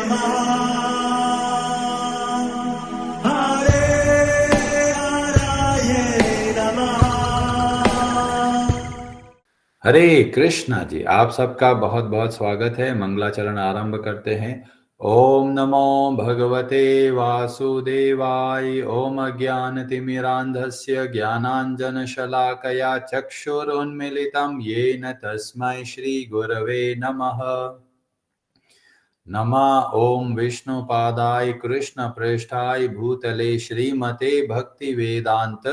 नमः हरे हराये नमः। हरे कृष्णा जी, आप सबका बहुत बहुत स्वागत है। मंगलाचरण आरंभ करते हैं। ओम नमो भगवते वासुदेवाय। ओम अज्ञानतिमिरान्धस्य ज्ञानाञ्जनशलाकया चक्षुरुन्मीलितं येन तस्मै श्रीगुरवे नमः। नमः ओम विष्णुपादाय कृष्णप्रेष्ठाय भूतले श्रीमते भक्तिवेदांत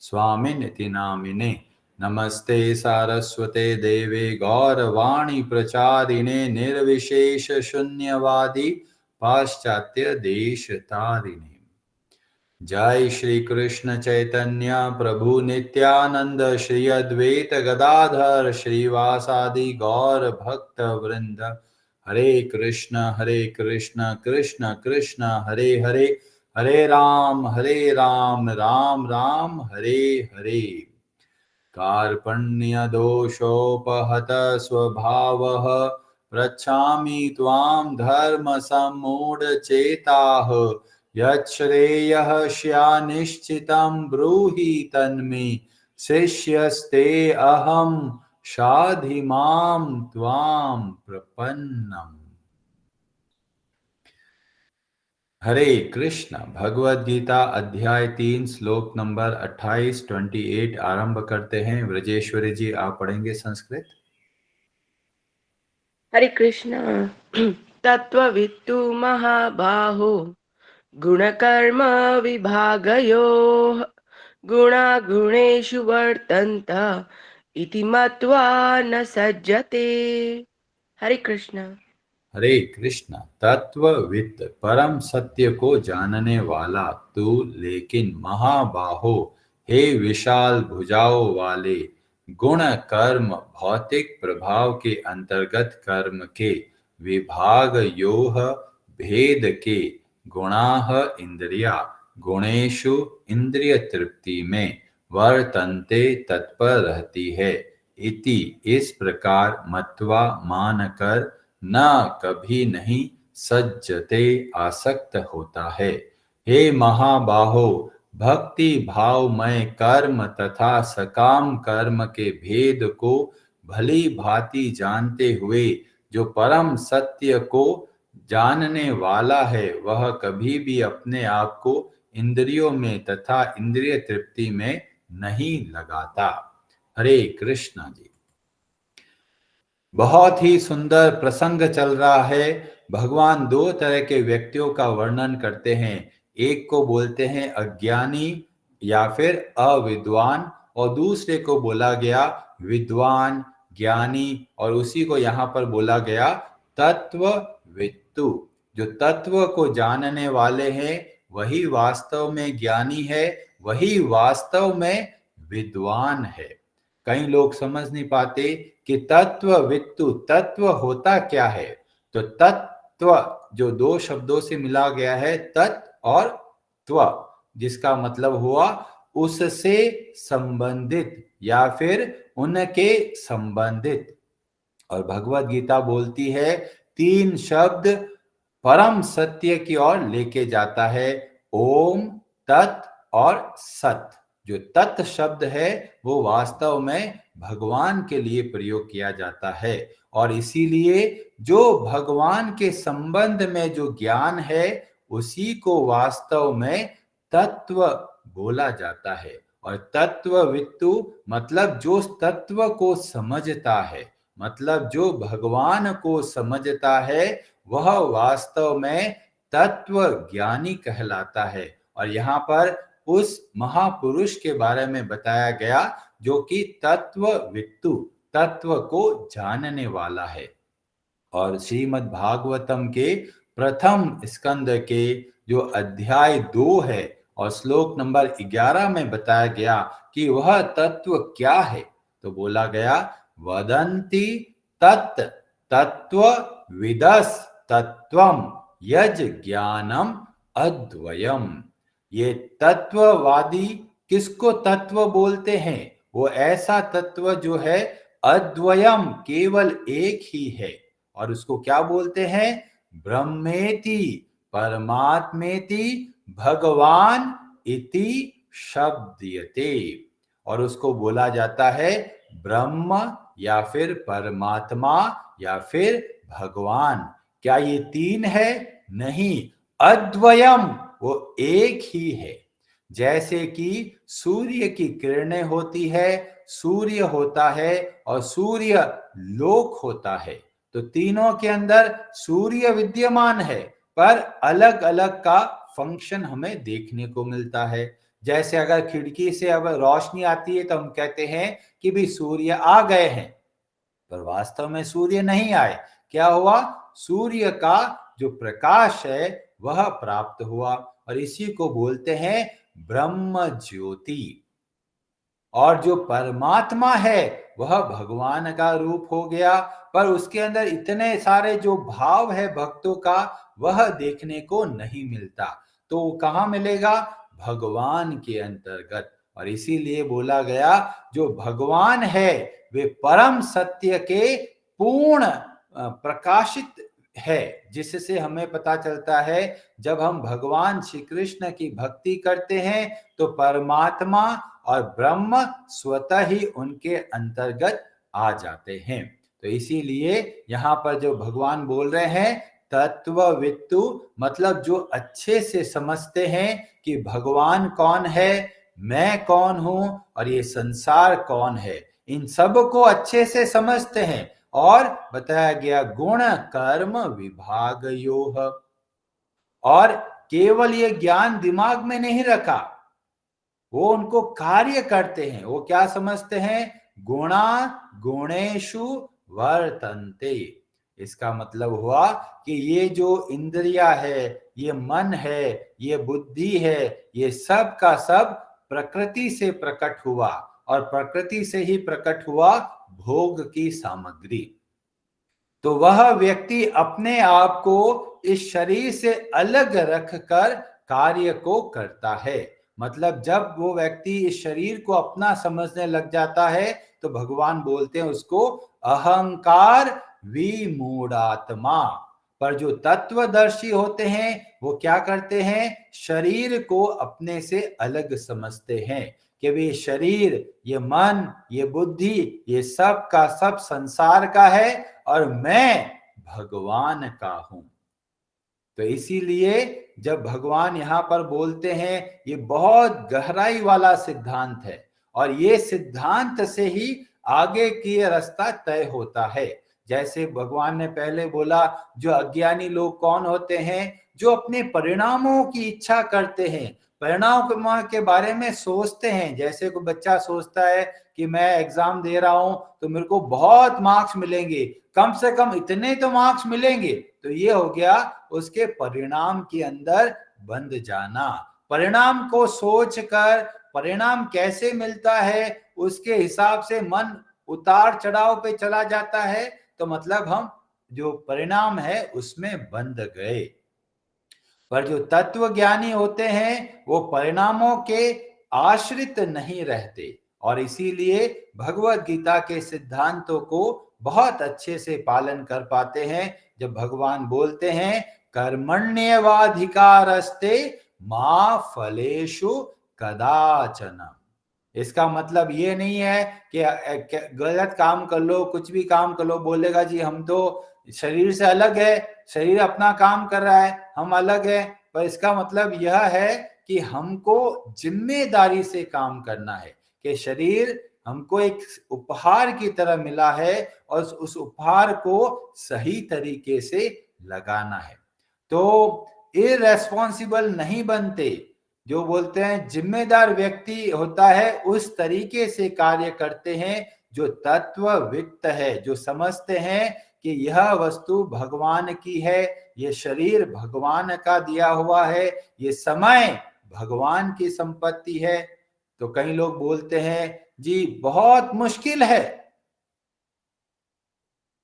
स्वामिनिति नामिने। नमस्ते सारस्वते देवे गौरवाणी प्रचारिणे निर्विशेष शून्यवादी पाश्चात्य देश तारिणे। जय श्री कृष्ण चैतन्य प्रभु नित्यानंद श्री अद्वैत गदाधर श्रीवासादि गौर भक्त वृंद। हरे कृष्ण कृष्ण कृष्ण हरे हरे, हरे राम राम राम हरे हरे। कार्पण्यदोषोपहत स्वभावः पृच्छामि त्वां धर्मसम्मूढचेताः। यच्छ्रेयः स्यान्निश्चितं ब्रूहि तन्मे, शिष्यस्ते अहं शाधिमां त्वां प्रपन्नम्। हरे कृष्ण। भगवद गीता अध्याय 3 श्लोक नंबर 28 आरंभ करते हैं। व्रजेश्वरी जी, आप पढ़ेंगे संस्कृत। हरे कृष्ण। तत्त्ववित्तु महाबाहो गुणकर्म विभागयोः गुणागुणेषु वर्तन्त इति मत्वा न सज्जते। हरे कृष्ण। हरे कृष्ण। तत्ववित्त परम सत्य को जानने वाला तू, लेकिन महाबाहो, हे विशाल भुजाओं वाले, गुण कर्म भौतिक प्रभाव के अंतर्गत कर्म के विभाग योह भेद के गुणाह इंद्रिया गुणेशु इंद्रिय तृप्ति में वर्तन्ते तत्पर रहती है। इति इस प्रकार मत्वा मानकर न कभी नहीं सज्जते आसक्त होता है। हे महाबाहो, भक्ति भावमय कर्म तथा सकाम कर्म के भेद को भली भांति जानते हुए जो परम सत्य को जानने वाला है, वह कभी भी अपने आप को इंद्रियों में तथा इंद्रिय तृप्ति में नहीं लगाता। हरे कृष्णा जी। बहुत ही सुंदर प्रसंग चल रहा है। भगवान दो तरह के व्यक्तियों का वर्णन करते हैं। एक को बोलते हैं अज्ञानी या फिर अविद्वान, और दूसरे को बोला गया विद्वान, ज्ञानी, और उसी को यहाँ पर बोला गया तत्ववित्तु। जो तत्व को जानने वाले हैं वही वास्तव में ज्ञानी है, वही वास्तव में विद्वान है। कई लोग समझ नहीं पाते कि तत्ववित्तु, तत्व होता क्या है। तो तत्व जो दो शब्दों से मिला गया है, तत् और त्व, जिसका मतलब हुआ उससे संबंधित या फिर उनके संबंधित। और भगवत गीता बोलती है, तीन शब्द परम सत्य की ओर लेके जाता है, ओम, तत् और सत। जो तत् शब्द है वो वास्तव में भगवान के लिए प्रयोग किया जाता है, और इसीलिए जो भगवान के संबंध में जो ज्ञान है उसी को वास्तव में तत्व बोला जाता है। और तत्ववित्तु मतलब जो तत्व को समझता है, मतलब जो भगवान को समझता है, वह वास्तव में तत्व ज्ञानी कहलाता है। और यहाँ पर उस महापुरुष के बारे में बताया गया जो कि तत्ववित्तु, तत्व को जानने वाला है। और श्रीमद् भागवतम के प्रथम स्कंद के जो अध्याय 2 है और श्लोक नंबर 11 में बताया गया कि वह तत्व क्या है। तो बोला गया, वदन्ति तत् तत्व विदस तत्वम यज ज्ञानम अद्वयम। ये तत्ववादी किसको तत्व बोलते हैं? वो ऐसा तत्व जो है अद्वयम, केवल एक ही है। और उसको क्या बोलते हैं? ब्रह्मेति परमात्मेति भगवान इति शब्दयते, और उसको बोला जाता है ब्रह्म या फिर परमात्मा या फिर भगवान। क्या ये तीन है? नहीं, अद्वयम, वो एक ही है। जैसे कि सूर्य की किरणें होती है, सूर्य होता है और सूर्य लोक होता है, तो तीनों के अंदर सूर्य विद्यमान है, पर अलग अलग का फंक्शन हमें देखने को मिलता है। जैसे अगर खिड़की से अब रोशनी आती है तो हम कहते हैं कि भी सूर्य आ गए हैं, पर वास्तव में सूर्य नहीं आए। क्या हुआ? सूर्य का जो प्रकाश है वह प्राप्त हुआ, और इसी को बोलते हैं ब्रह्म ज्योति। और जो परमात्मा है वह भगवान का रूप हो गया, पर उसके अंदर इतने सारे जो भाव है भक्तों का वह देखने को नहीं मिलता। तो वो कहाँ मिलेगा? भगवान के अंतर्गत। और इसीलिए बोला गया जो भगवान है वे परम सत्य के पूर्ण प्रकाशित है, जिससे हमें पता चलता है जब हम भगवान श्री कृष्ण की भक्ति करते हैं तो परमात्मा और ब्रह्म स्वतः ही उनके अंतर्गत आ जाते हैं। तो इसीलिए यहाँ पर जो भगवान बोल रहे हैं तत्ववित्तु, मतलब जो अच्छे से समझते हैं कि भगवान कौन है, मैं कौन हूं और ये संसार कौन है, इन सब को अच्छे से समझते हैं। और बताया गया गुण कर्म विभागयोः, और केवल ये ज्ञान दिमाग में नहीं रखा, वो उनको कार्य करते हैं। वो क्या समझते हैं? गुणा गुणेषु वर्तन्ते। इसका मतलब हुआ कि ये जो इंद्रिया है, ये मन है, ये बुद्धि है, ये सब का सब प्रकृति से प्रकट हुआ, और प्रकृति से ही प्रकट हुआ भोग की सामग्री। तो वह व्यक्ति अपने आप को इस शरीर से अलग रखकर कार्य को करता है। मतलब जब वो व्यक्ति इस शरीर को अपना समझने लग जाता है तो भगवान बोलते हैं उसको अहंकार विमूढ़ात्मा। पर जो तत्वदर्शी होते हैं वो क्या करते हैं? शरीर को अपने से अलग समझते हैं कि वे शरीर, ये मन, ये बुद्धि, ये सब का सब संसार का है और मैं भगवान का हूं। तो इसीलिए जब भगवान यहाँ पर बोलते हैं, ये बहुत गहराई वाला सिद्धांत है, और ये सिद्धांत से ही आगे की रास्ता तय होता है। जैसे भगवान ने पहले बोला जो अज्ञानी लोग कौन होते हैं? जो अपने परिणामों की इच्छा करते हैं, परिणाम के बारे में सोचते हैं। जैसे कोई बच्चा सोचता है कि मैं एग्जाम दे रहा हूं तो मेरे को बहुत मार्क्स मिलेंगे, कम से कम इतने तो मार्क्स मिलेंगे। तो ये हो गया उसके परिणाम के अंदर बंध जाना। परिणाम को सोचकर परिणाम कैसे मिलता है उसके हिसाब से मन उतार चढ़ाव पे चला जाता है, तो मतलब हम जो परिणाम है उसमें बंध गए। पर जो तत्व ज्ञानी होते हैं वो परिणामों के आश्रित नहीं रहते, और इसीलिए भगवत गीता के सिद्धांतों को बहुत अच्छे से पालन कर पाते हैं। जब भगवान बोलते हैं कर्मण्येवाधिकारस्ते मा फलेषु कदाचन, इसका मतलब ये नहीं है कि गलत काम कर लो, कुछ भी काम कर लो। बोलेगा जी हम तो शरीर से अलग है, शरीर अपना काम कर रहा है, हम अलग है। पर इसका मतलब यह है कि हमको जिम्मेदारी से काम करना है कि शरीर हमको एक उपहार की तरह मिला है और उस उपहार को सही तरीके से लगाना है। तो इररेस्पॉन्सिबल नहीं बनते। जो बोलते हैं जिम्मेदार व्यक्ति होता है उस तरीके से कार्य करते हैं जो तत्ववित्त है, जो समझते हैं कि यह वस्तु भगवान की है, ये शरीर भगवान का दिया हुआ है, ये समय भगवान की संपत्ति है। तो कई लोग बोलते हैं जी बहुत मुश्किल है।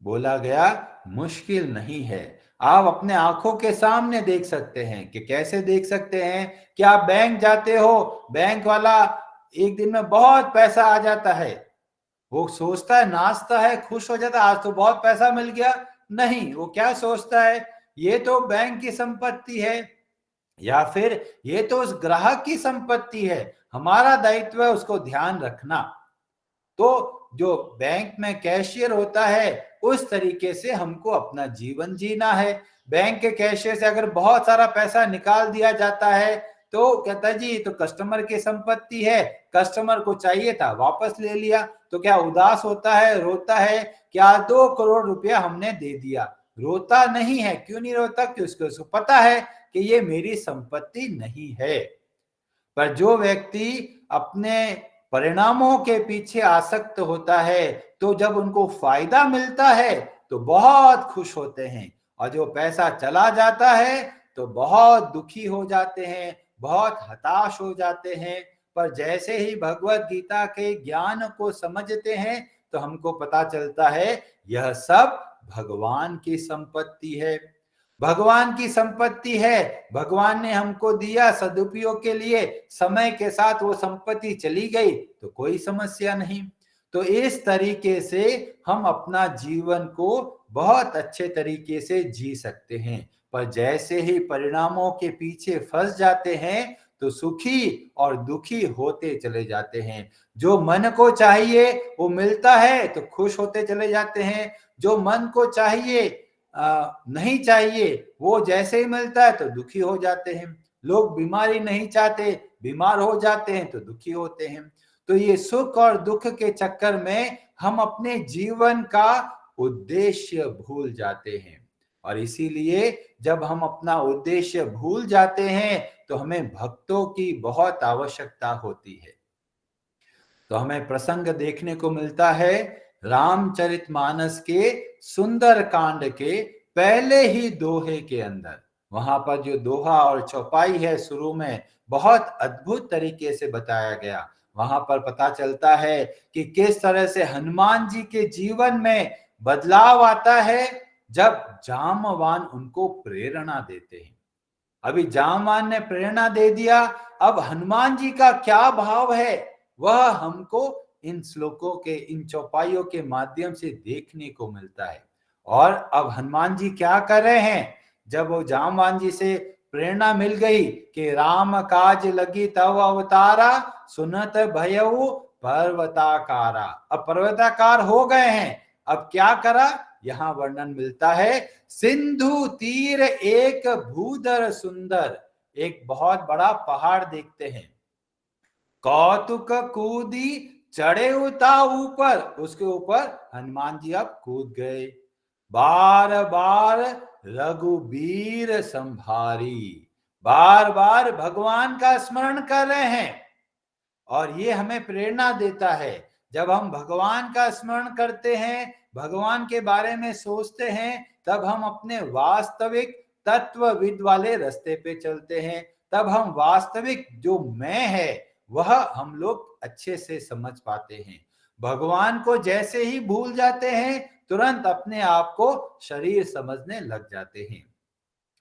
बोला गया मुश्किल नहीं है। आप अपने आंखों के सामने देख सकते हैं। कि कैसे देख सकते हैं? कि आप बैंक जाते हो, बैंक वाला एक दिन में बहुत पैसा आ जाता है, वो सोचता है, नाचता है, खुश हो जाता है, आज तो बहुत पैसा मिल गया। नहीं, वो क्या सोचता है? ये तो बैंक की संपत्ति है, या फिर ये तो उस ग्राहक की संपत्ति है, हमारा दायित्व है उसको ध्यान रखना। तो जो बैंक में कैशियर होता है, उस तरीके से हमको अपना जीवन जीना है। बैंक के कैशियर से अगर बहुत सारा पैसा निकाल दिया जाता है तो कहता है जी ये तो कस्टमर की संपत्ति है, कस्टमर को चाहिए था वापस ले लिया, तो क्या उदास होता है, रोता है? क्या 2 करोड़ रुपया हमने दे दिया? रोता नहीं है। क्यों नहीं रोता? क्योंकि उसको पता है कि ये मेरी संपत्ति नहीं है। पर जो व्यक्ति अपने परिणामों के पीछे आसक्त होता है, तो जब उनको फायदा मिलता है तो बहुत खुश होते हैं, और जो पैसा चला जाता है तो बहुत दुखी हो जाते हैं, बहुत हताश हो जाते हैं। पर जैसे ही भगवत गीता के ज्ञान को समझते हैं तो हमको पता चलता है यह सब भगवान की संपत्ति है, भगवान की संपत्ति है। भगवान ने हमको दिया सदुपयोग के लिए, समय के साथ वो संपत्ति चली गई तो कोई समस्या नहीं। तो इस तरीके से हम अपना जीवन को बहुत अच्छे तरीके से जी सकते हैं। पर जैसे ही परिणामों के पीछे फंस जाते हैं तो सुखी और दुखी होते चले जाते हैं। जो मन को चाहिए वो मिलता है तो खुश होते चले जाते हैं, जो मन को चाहिए नहीं चाहिए वो जैसे ही मिलता है तो दुखी हो जाते हैं। लोग बीमारी नहीं चाहते, बीमार हो जाते हैं तो दुखी होते हैं। तो ये सुख और दुख के चक्कर में हम अपने जीवन का उद्देश्य भूल जाते हैं, और इसीलिए जब हम अपना उद्देश्य भूल जाते हैं तो हमें भक्तों की बहुत आवश्यकता होती है। तो हमें प्रसंग देखने को मिलता है रामचरितमानस के सुंदर कांड के पहले ही दोहे के अंदर। वहां पर जो दोहा और चौपाई है शुरू में बहुत अद्भुत तरीके से बताया गया। वहां पर पता चलता है कि किस तरह से हनुमान जी के जीवन में बदलाव आता है जब जामवान उनको प्रेरणा देते हैं। अभी जामवान ने प्रेरणा दे दिया, अब हनुमान जी का क्या भाव है वह हमको इन श्लोकों के, इन चौपाइयों के माध्यम से देखने को मिलता है। और अब हनुमान जी क्या कर रहे हैं? जब वो जामवान जी से प्रेरणा मिल गई कि राम काज लगी तव अवतारा, सुनत भयउ पर्वताकारा। अब पर्वताकार हो गए हैं, अब क्या करा? यहां वर्णन मिलता है, सिंधु तीर एक भूधर सुंदर। एक बहुत बड़ा पहाड़ देखते हैं, कौतुक कूदी चढ़े उता ऊपर, उसके ऊपर हनुमान जी अब कूद गए। बार बार रघुबीर संभारी, बार बार भगवान का स्मरण कर रहे हैं। और ये हमें प्रेरणा देता है, जब हम भगवान का स्मरण करते हैं, भगवान के बारे में सोचते हैं, तब हम अपने वास्तविक तत्वविद वाले रास्ते पे चलते हैं। तब हम वास्तविक जो मैं है वह हम लोग अच्छे से समझ पाते हैं। भगवान को जैसे ही भूल जाते हैं तुरंत अपने आप को शरीर समझने लग जाते हैं।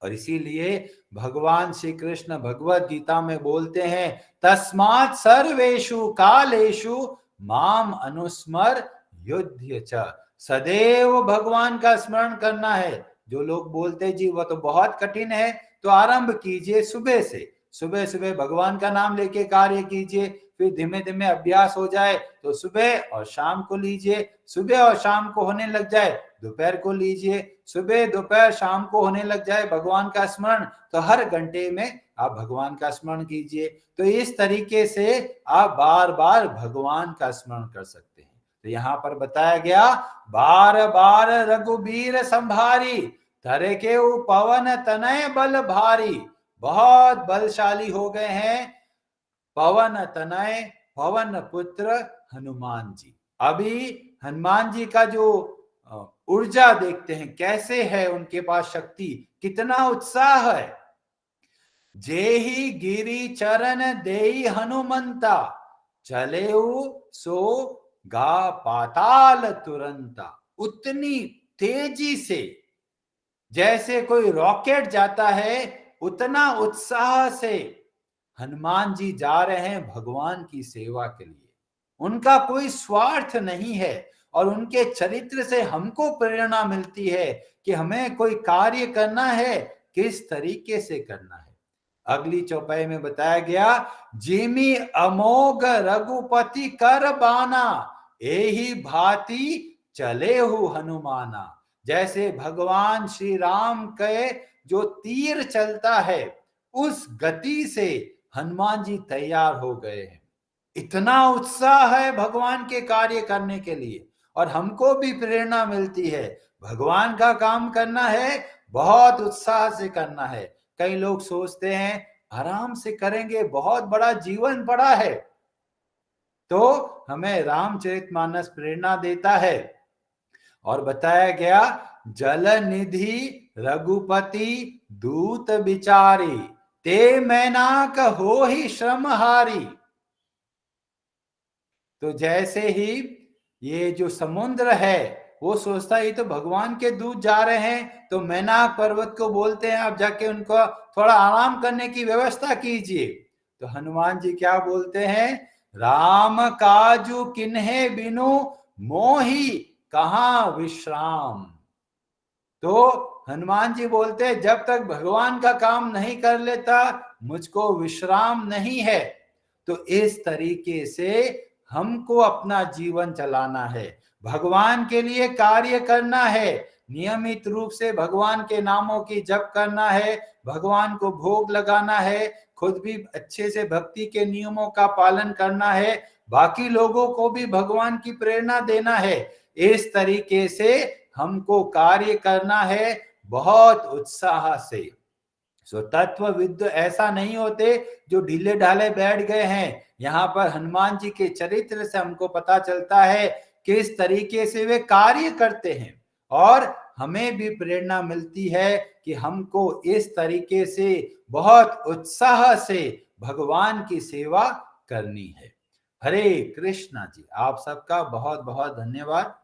और इसीलिए भगवान श्री कृष्ण भगवत गीता में बोलते हैं, तस्मात् सर्वेषु कालेषु माम अनुस्मर युध्य च। सदैव भगवान का स्मरण करना है। जो लोग बोलते जी वह तो बहुत कठिन है, तो आरंभ कीजिए सुबह से, सुबह सुबह भगवान का नाम लेके कार्य कीजिए, फिर धीमे धीमे अभ्यास हो जाए तो सुबह और शाम को लीजिए, सुबह और शाम को होने लग जाए दोपहर को लीजिए, सुबह दोपहर शाम को होने लग जाए भगवान का स्मरण, तो हर घंटे में आप भगवान का स्मरण कीजिए। तो इस तरीके से आप बार बार भगवान का स्मरण कर सकते हैं। तो यहाँ पर बताया गया, बार बार रघुबीर संभारी, धरे के पवन तनय बल भारी। बहुत बलशाली हो गए हैं पवन तनय, पवन पुत्र हनुमान जी। अभी हनुमान जी का जो ऊर्जा देखते हैं, कैसे है उनके पास शक्ति, कितना उत्साह है। जेहि गिरि चरण देई हनुमंता, चलेउ सो गा पाताल तुरंता। उतनी तेजी से जैसे कोई रॉकेट जाता है, उतना उत्साह से हनुमान जी जा रहे हैं भगवान की सेवा के लिए। उनका कोई स्वार्थ नहीं है, और उनके चरित्र से हमको प्रेरणा मिलती है कि हमें कोई कार्य करना है, किस तरीके से करना है। अगली चौपाई में बताया गया, जिमी अमोघ रघुपति कर बाना, एही भांति चले हु हनुमाना। जैसे भगवान श्री राम के जो तीर चलता है, उस गति से हनुमान जी तैयार हो गए हैं। इतना उत्साह है भगवान के कार्य करने के लिए, और हमको भी प्रेरणा मिलती है। भगवान का काम करना है, बहुत उत्साह से करना है। कई लोग सोचते हैं आराम से करेंगे, बहुत बड़ा जीवन पड़ा है। तो हमें रामचरितमानस प्रेरणा देता है। और बताया गया, जल निधि रघुपति दूत विचारी, ते मैनाक हो ही श्रमहारी। तो जैसे ही ये जो समुद्र है, वो सोचता है ये तो भगवान के दूत जा रहे हैं, तो मैनाक पर्वत को बोलते हैं आप जाके उनको थोड़ा आराम करने की व्यवस्था कीजिए। तो हनुमान जी क्या बोलते हैं, राम काजू किन्हे बिनु मोही कहाँ विश्राम। तो हनुमान जी बोलते हैं जब तक भगवान का काम नहीं कर लेता, मुझको विश्राम नहीं है। तो इस तरीके से हमको अपना जीवन चलाना है, भगवान के लिए कार्य करना है, नियमित रूप से भगवान के नामों की जप करना है, भगवान को भोग लगाना है, खुद भी अच्छे से भक्ति के नियमों का पालन करना है, बाकी लोगों को भी भगवान की प्रेरणा देना है। इस तरीके से हमको कार्य करना है, बहुत उत्साह से। सो तत्वविद ऐसा नहीं होते जो ढीले ढाले बैठ गए हैं। यहाँ पर हनुमान जी के चरित्र से हमको पता चलता है किस तरीके से वे कार्य करते हैं, और हमें भी प्रेरणा मिलती है कि हमको इस तरीके से बहुत उत्साह से भगवान की सेवा करनी है। हरे कृष्णा जी, आप सबका बहुत बहुत धन्यवाद।